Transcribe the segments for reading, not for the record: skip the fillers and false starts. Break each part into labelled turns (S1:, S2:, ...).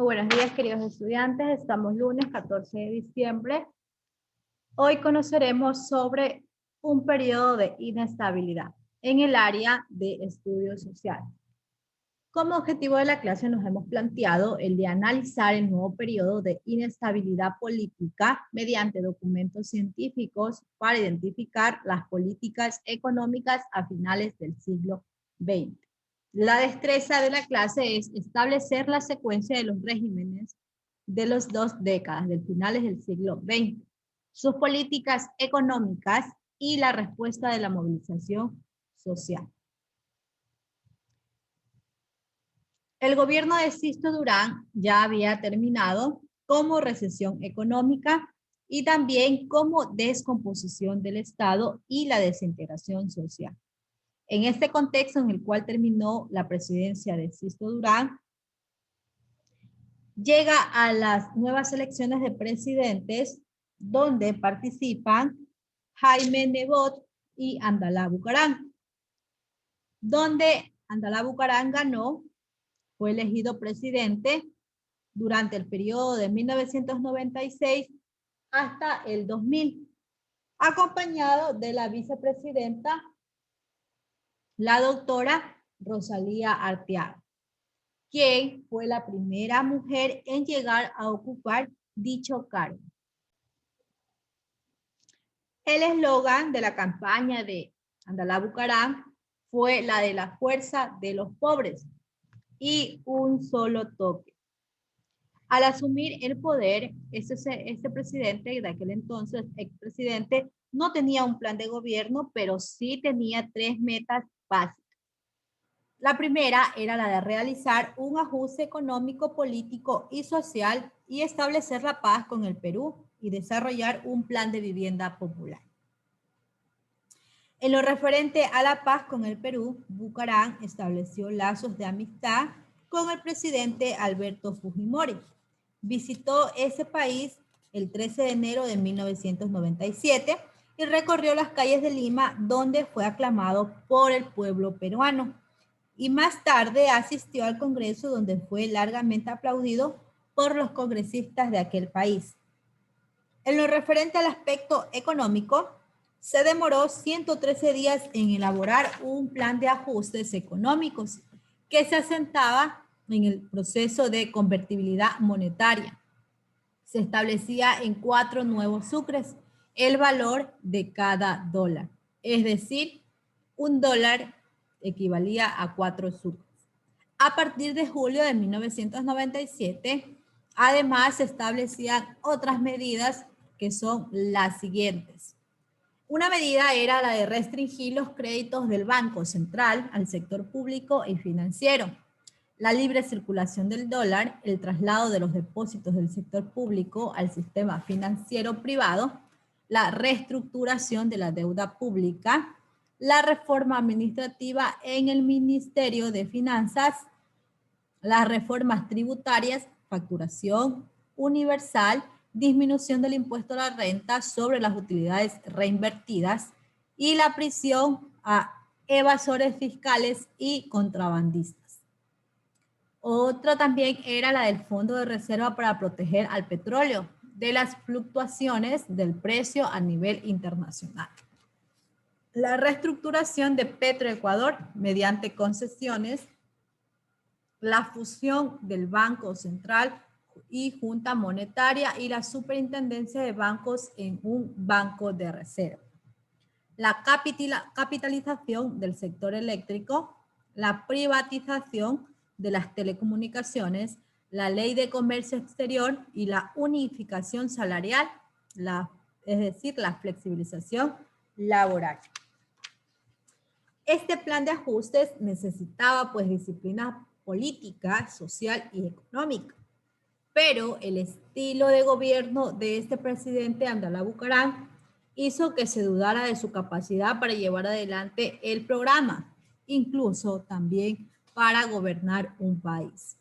S1: Muy buenos días, queridos estudiantes. Estamos lunes 14 de diciembre. Hoy conoceremos sobre un periodo de inestabilidad en el área de estudios sociales. Como objetivo de la clase nos hemos planteado el de analizar el nuevo periodo de inestabilidad política mediante documentos científicos para identificar las políticas económicas a finales del siglo XX. La destreza de la clase es establecer la secuencia de los regímenes de las 2 décadas, de finales del siglo XX, sus políticas económicas y la respuesta de la movilización social. El gobierno de Sisto Durán ya había terminado como recesión económica y también como descomposición del Estado y la desintegración social. En este contexto en el cual terminó la presidencia de Sisto Durán, llega a las nuevas elecciones de presidentes donde participan Jaime Nebot y Abdalá Bucaram, donde Abdalá Bucaram ganó, fue elegido presidente durante el periodo de 1996 hasta el 2000, acompañado de la vicepresidenta, la doctora Rosalía Arteaga, quien fue la primera mujer en llegar a ocupar dicho cargo. El eslogan de la campaña de Abdalá Bucaram fue la de la fuerza de los pobres y un solo toque. Al asumir el poder, este presidente de aquel entonces, expresidente, no tenía un plan de gobierno, pero sí tenía 3 metas básicas. La primera era la de realizar un ajuste económico, político y social y establecer la paz con el Perú y desarrollar un plan de vivienda popular. En lo referente a la paz con el Perú, Bucaram estableció lazos de amistad con el presidente Alberto Fujimori. Visitó ese país el 13 de enero de 1997 y recorrió las calles de Lima, donde fue aclamado por el pueblo peruano. Y más tarde asistió al Congreso, donde fue largamente aplaudido por los congresistas de aquel país. En lo referente al aspecto económico, se demoró 113 días en elaborar un plan de ajustes económicos que se asentaba en el proceso de convertibilidad monetaria. Se establecía en 4 nuevos sucres el valor de cada dólar, es decir, $1 equivalía a 4 sucres. A partir de julio de 1997, además se establecían otras medidas que son las siguientes. Una medida era la de restringir los créditos del Banco Central al sector público y financiero, la libre circulación del dólar, el traslado de los depósitos del sector público al sistema financiero privado, la reestructuración de la deuda pública, la reforma administrativa en el Ministerio de Finanzas, las reformas tributarias, facturación universal, disminución del impuesto a la renta sobre las utilidades reinvertidas y la prisión a evasores fiscales y contrabandistas. Otra también era la del Fondo de Reserva para proteger al petróleo de las fluctuaciones del precio a nivel internacional. La reestructuración de Petroecuador mediante concesiones, la fusión del Banco Central y Junta Monetaria y la superintendencia de bancos en un banco de reserva. La capitalización del sector eléctrico, la privatización de las telecomunicaciones, la ley de comercio exterior y la unificación salarial, es decir, la flexibilización laboral. Este plan de ajustes necesitaba pues disciplina política, social y económica, pero el estilo de gobierno de este presidente Abdalá Bucaram hizo que se dudara de su capacidad para llevar adelante el programa, incluso también para gobernar un país.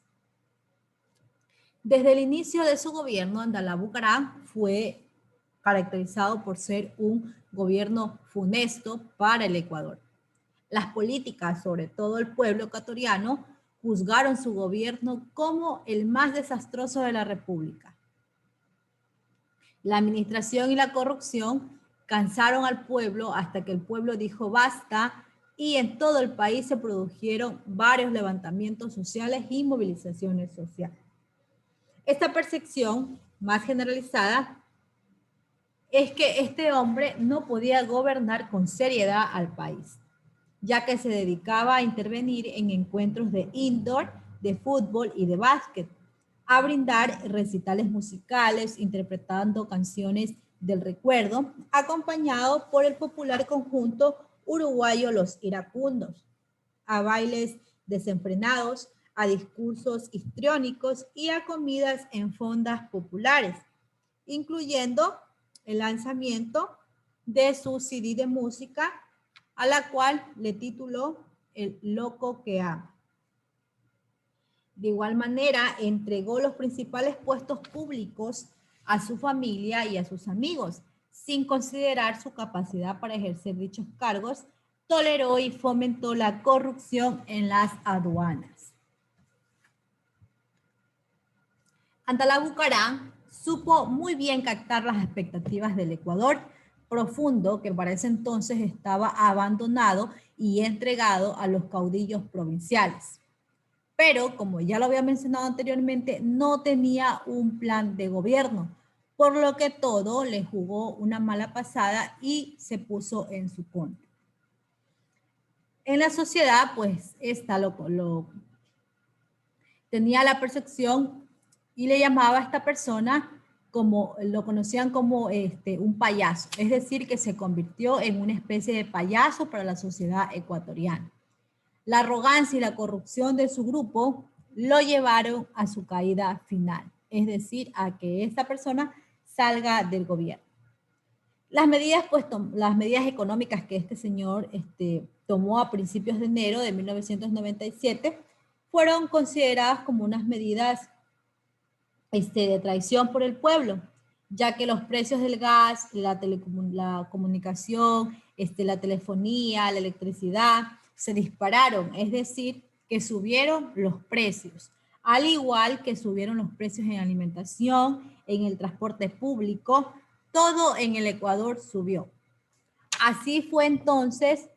S1: Desde el inicio de su gobierno, Abdalá Bucaram fue caracterizado por ser un gobierno funesto para el Ecuador. Las políticas, sobre todo el pueblo ecuatoriano, juzgaron su gobierno como el más desastroso de la República. La administración y la corrupción cansaron al pueblo hasta que el pueblo dijo basta y en todo el país se produjeron varios levantamientos sociales y movilizaciones sociales. Esta percepción más generalizada es que este hombre no podía gobernar con seriedad al país, ya que se dedicaba a intervenir en encuentros de indoor, de fútbol y de básquet, a brindar recitales musicales interpretando canciones del recuerdo, acompañado por el popular conjunto uruguayo Los Iracundos, a bailes desenfrenados, a discursos histriónicos y a comidas en fondas populares, incluyendo el lanzamiento de su CD de música, a la cual le tituló El Loco que Ama. De igual manera, entregó los principales puestos públicos a su familia y a sus amigos, sin considerar su capacidad para ejercer dichos cargos, toleró y fomentó la corrupción en las aduanas. Andalá Bucaram supo muy bien captar las expectativas del Ecuador profundo, que para ese entonces estaba abandonado y entregado a los caudillos provinciales. Pero, como ya lo había mencionado anteriormente, no tenía un plan de gobierno, por lo que todo le jugó una mala pasada y se puso en su contra. En la sociedad, pues, esta tenía la percepción y le llamaba a esta persona como, lo conocían como un payaso, es decir, que se convirtió en una especie de payaso para la sociedad ecuatoriana. La arrogancia y la corrupción de su grupo lo llevaron a su caída final, es decir, a que esta persona salga del gobierno. Las medidas económicas que este señor tomó a principios de enero de 1997 fueron consideradas como unas medidas de traición por el pueblo, ya que los precios del gas, la comunicación, la telefonía, la electricidad, se dispararon, es decir, que subieron los precios, al igual que subieron los precios en alimentación, en el transporte público, todo en el Ecuador subió. Así fue entonces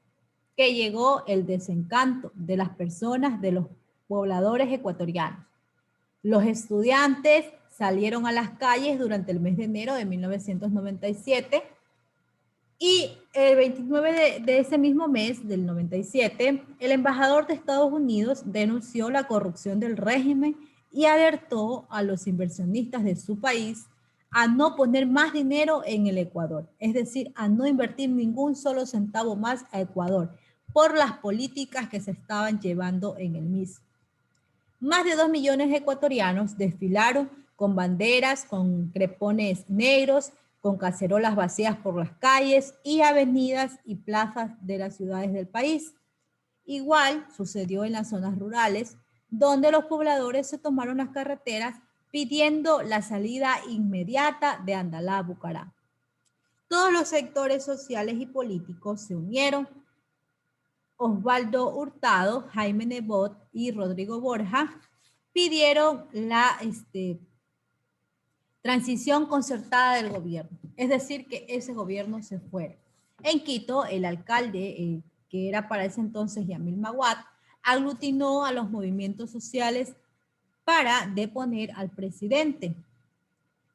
S1: que llegó el desencanto de las personas, de los pobladores ecuatorianos. Los estudiantes salieron a las calles durante el mes de enero de 1997 y el 29 de ese mismo mes, del 97, el embajador de Estados Unidos denunció la corrupción del régimen y alertó a los inversionistas de su país a no poner más dinero en el Ecuador, es decir, a no invertir ningún solo centavo más a Ecuador por las políticas que se estaban llevando en el mismo. Más de 2 millones de ecuatorianos desfilaron con banderas, con crepones negros, con cacerolas vacías por las calles y avenidas y plazas de las ciudades del país. Igual sucedió en las zonas rurales, donde los pobladores se tomaron las carreteras pidiendo la salida inmediata de Andalá Bucaram. Todos los sectores sociales y políticos se unieron. Osvaldo Hurtado, Jaime Nebot y Rodrigo Borja pidieron la transición concertada del gobierno, es decir, que ese gobierno se fuera. En Quito, el alcalde, que era para ese entonces Yamil Maguad, aglutinó a los movimientos sociales para deponer al presidente.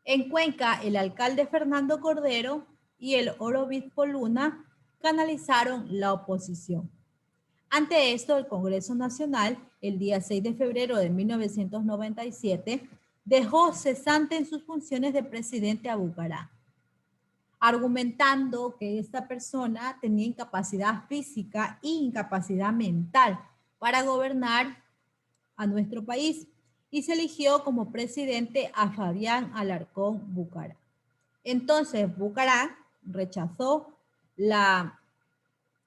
S1: En Cuenca, el alcalde Fernando Cordero y el obispo Luna canalizaron la oposición. Ante esto, el Congreso Nacional, el día 6 de febrero de 1997, dejó cesante en sus funciones de presidente a Bucaram, argumentando que esta persona tenía incapacidad física e incapacidad mental para gobernar a nuestro país, y se eligió como presidente a Fabián Alarcón Bucaram. Entonces, Bucaram rechazó la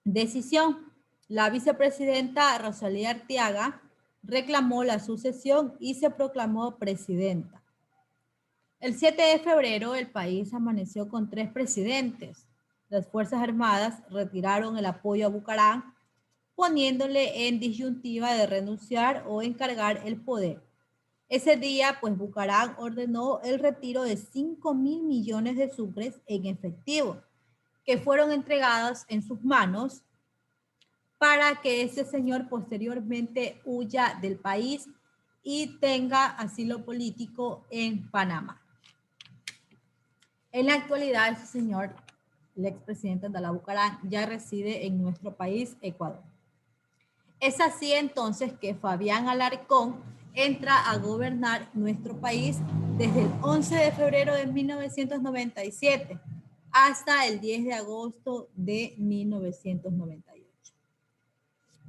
S1: decisión. La vicepresidenta Rosalía Arteaga reclamó la sucesión y se proclamó presidenta. El 7 de febrero el país amaneció con 3 presidentes. Las Fuerzas Armadas retiraron el apoyo a Bucaram poniéndole en disyuntiva de renunciar o encargar el poder. Ese día, pues Bucaram ordenó el retiro de 5.000 millones de sucres en efectivo, que fueron entregados en sus manos para que ese señor posteriormente huya del país y tenga asilo político en Panamá. En la actualidad, ese señor, el expresidente Abdalá Bucaram, ya reside en nuestro país, Ecuador. Es así entonces que Fabián Alarcón entra a gobernar nuestro país desde el 11 de febrero de 1997 hasta el 10 de agosto de 1998.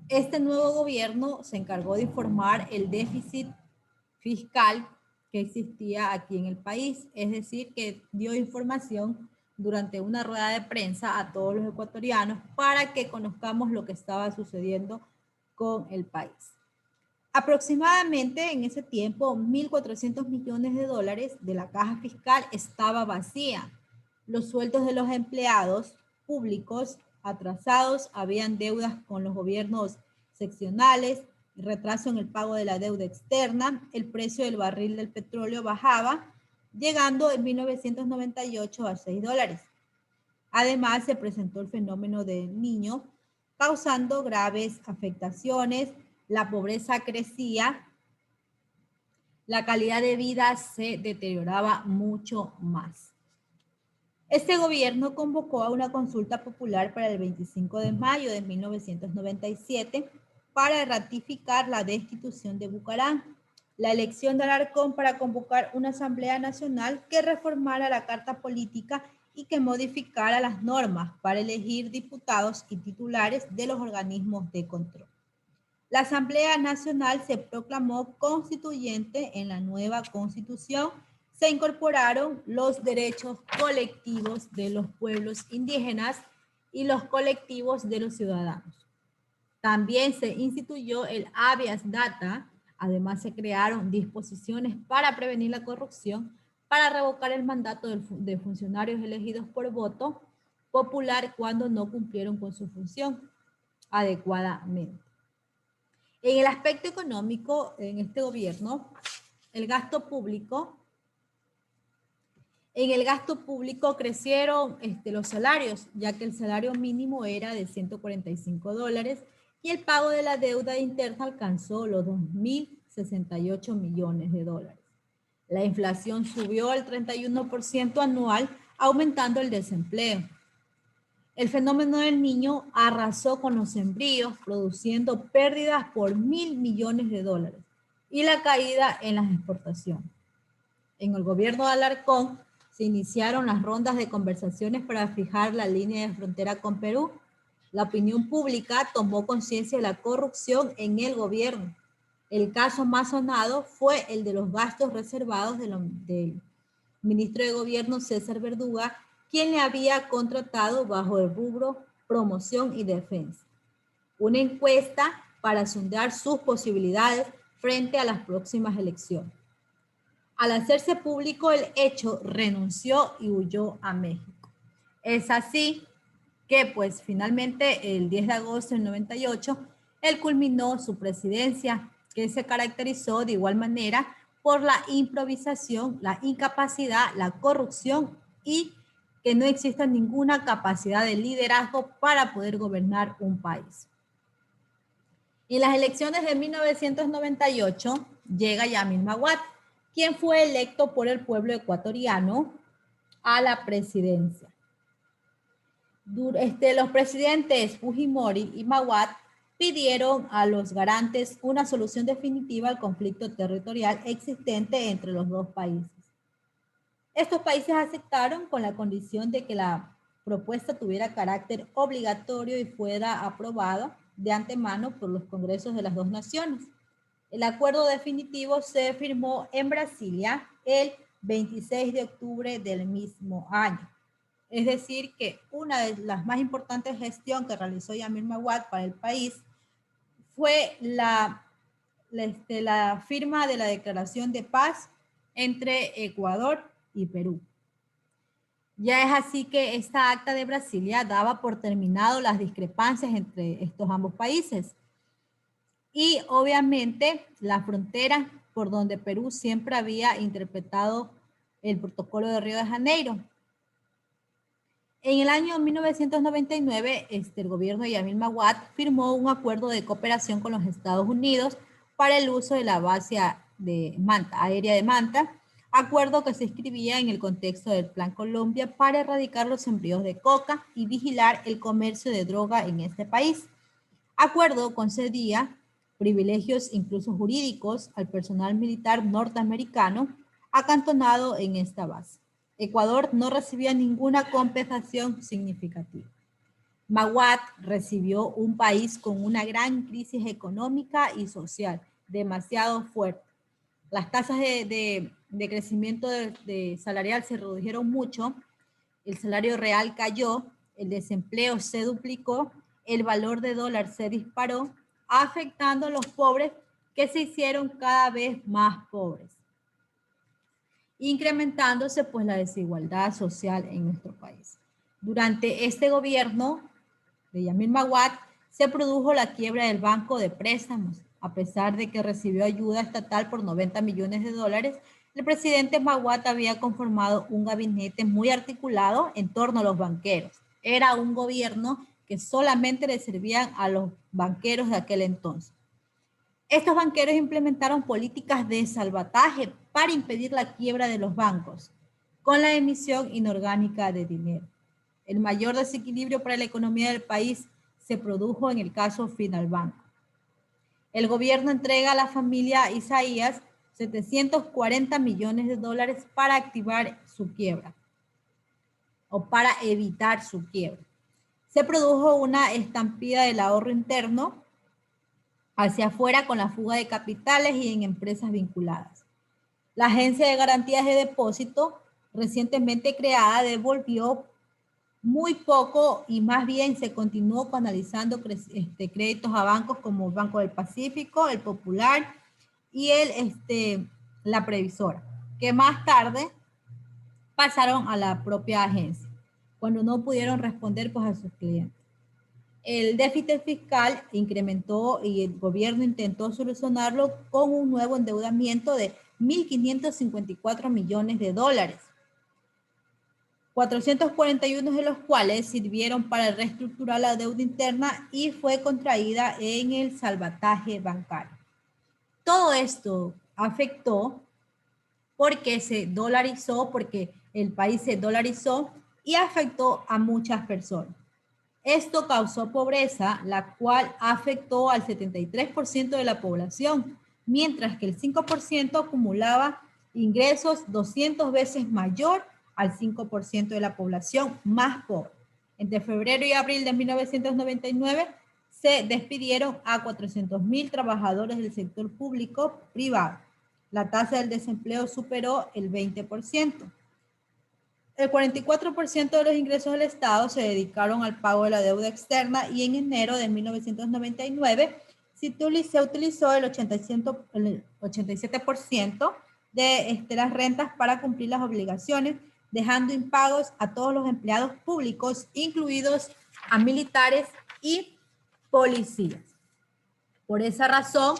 S1: Este nuevo gobierno se encargó de informar el déficit fiscal que existía aquí en el país, es decir, que dio información durante una rueda de prensa a todos los ecuatorianos para que conozcamos lo que estaba sucediendo con el país. Aproximadamente en ese tiempo, 1.400 millones de dólares de la caja fiscal estaba vacía. Los sueldos de los empleados públicos atrasados, habían deudas con los gobiernos seccionales, retraso en el pago de la deuda externa, el precio del barril del petróleo bajaba, llegando en 1998 a $6. Además, se presentó el fenómeno del Niño, causando graves afectaciones, la pobreza crecía, la calidad de vida se deterioraba mucho más. Este gobierno convocó a una consulta popular para el 25 de mayo de 1997 para ratificar la destitución de Bucaram, la elección de Alarcón para convocar una asamblea nacional que reformara la carta política y que modificara las normas para elegir diputados y titulares de los organismos de control. La Asamblea Nacional se proclamó constituyente en la nueva Constitución. Se incorporaron los derechos colectivos de los pueblos indígenas y los colectivos de los ciudadanos. También se instituyó el habeas data. Además, se crearon disposiciones para prevenir la corrupción, para revocar el mandato de funcionarios elegidos por voto popular cuando no cumplieron con su función adecuadamente. En el aspecto económico, en este gobierno, en el gasto público crecieron los salarios, ya que el salario mínimo era de $145 y el pago de la deuda interna alcanzó los 2.068 millones de dólares. La inflación subió al 31% anual, aumentando el desempleo. El fenómeno del Niño arrasó con los sembríos, produciendo pérdidas por 1.000 millones de dólares y la caída en las exportaciones. En el gobierno de Alarcón se iniciaron las rondas de conversaciones para fijar la línea de frontera con Perú. La opinión pública tomó conciencia de la corrupción en el gobierno. El caso más sonado fue el de los gastos reservados del ministro de Gobierno César Verduga, quien le había contratado bajo el rubro promoción y defensa. Una encuesta para sondear sus posibilidades frente a las próximas elecciones. Al hacerse público el hecho, renunció y huyó a México. Es así que, pues, finalmente, el 10 de agosto del 98, él culminó su presidencia, que se caracterizó de igual manera por la improvisación, la incapacidad, la corrupción y que no exista ninguna capacidad de liderazgo para poder gobernar un país. En las elecciones de 1998 llega Yamil Maguad, quien fue electo por el pueblo ecuatoriano a la presidencia. Los presidentes Fujimori y Maguad pidieron a los garantes una solución definitiva al conflicto territorial existente entre los dos países. Estos países aceptaron con la condición de que la propuesta tuviera carácter obligatorio y fuera aprobada de antemano por los congresos de las dos naciones. El acuerdo definitivo se firmó en Brasilia el 26 de octubre del mismo año. Es decir, que una de las más importantes gestiones que realizó Yamil Maguad para el país fue la firma de la declaración de paz entre Ecuador y Perú. Ya es así que esta acta de Brasilia daba por terminado las discrepancias entre estos ambos países. Y obviamente la frontera por donde Perú siempre había interpretado el protocolo de Río de Janeiro. En el año 1999, el gobierno de Yamil Maguad firmó un acuerdo de cooperación con los Estados Unidos para el uso de la base aérea de Manta, acuerdo que se inscribía en el contexto del Plan Colombia para erradicar los sembríos de coca y vigilar el comercio de droga en este país. Acuerdo concedía privilegios incluso jurídicos al personal militar norteamericano acantonado en esta base. Ecuador no recibía ninguna compensación significativa. Maguad recibió un país con una gran crisis económica y social, demasiado fuerte. Las tasas de crecimiento salarial se redujeron mucho, el salario real cayó, el desempleo se duplicó, el valor de dólar se disparó, afectando a los pobres que se hicieron cada vez más pobres, incrementándose pues la desigualdad social en nuestro país. Durante este gobierno de Yamil Maguad se produjo la quiebra del Banco de Préstamos. A pesar de que recibió ayuda estatal por 90 millones de dólares, el presidente Maguad había conformado un gabinete muy articulado en torno a los banqueros. Era un gobierno que solamente le servían a los banqueros de aquel entonces. Estos banqueros implementaron políticas de salvataje para impedir la quiebra de los bancos con la emisión inorgánica de dinero. El mayor desequilibrio para la economía del país se produjo en el caso Finalbanco. El gobierno entrega a la familia Isaías 740 millones de dólares para activar su quiebra o para evitar su quiebra. Se produjo una estampida del ahorro interno hacia afuera con la fuga de capitales y en empresas vinculadas. La Agencia de Garantías de Depósito, recientemente creada, devolvió muy poco y más bien se continuó canalizando créditos a bancos como el Banco del Pacífico, el Popular y la Previsora, que más tarde pasaron a la propia agencia, cuando no pudieron responder pues, a sus clientes. El déficit fiscal incrementó y el gobierno intentó solucionarlo con un nuevo endeudamiento de 1.554 millones de dólares. 441 de los cuales sirvieron para reestructurar la deuda interna y fue contraída en el salvataje bancario. Todo esto afectó porque se dolarizó, porque el país se dolarizó y afectó a muchas personas. Esto causó pobreza, la cual afectó al 73% de la población, mientras que el 5% acumulaba ingresos 200 veces mayor al 5% de la población más pobre. Entre febrero y abril de 1999 se despidieron a 400.000 trabajadores del sector público privado. La tasa del desempleo superó el 20%. El 44% de los ingresos del Estado se dedicaron al pago de la deuda externa y en enero de 1999 se utilizó el 87% de las rentas para cumplir las obligaciones, dejando impagos a todos los empleados públicos, incluidos a militares y policías. Por esa razón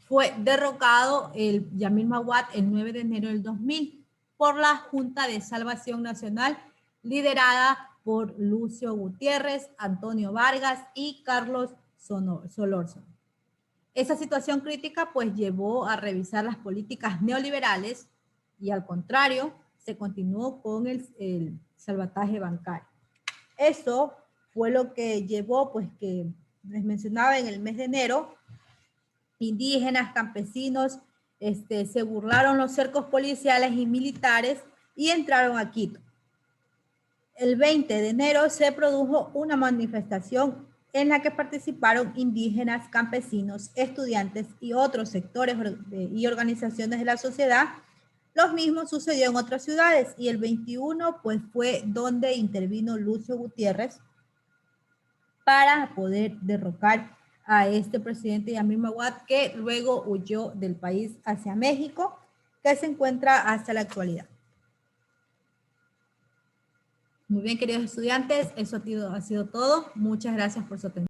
S1: fue derrocado el Yamil Maguad el 9 de enero del 2000 por la Junta de Salvación Nacional, liderada por Lucio Gutiérrez, Antonio Vargas y Carlos Solórzano. Esa situación crítica pues llevó a revisar las políticas neoliberales y al contrario, se continuó con el salvataje bancario. Eso fue lo que llevó pues que les mencionaba en el mes de enero, indígenas, campesinos, se burlaron los cercos policiales y militares y entraron a Quito. El 20 de enero se produjo una manifestación en la que participaron indígenas, campesinos, estudiantes y otros sectores y organizaciones de la sociedad. Lo mismo sucedió en otras ciudades y el 21 pues fue donde intervino Lucio Gutiérrez para poder derrocar a este presidente Yamil Maguad, que luego huyó del país hacia México, que se encuentra hasta la actualidad. Muy bien, queridos estudiantes, eso ha sido todo. Muchas gracias por su atención.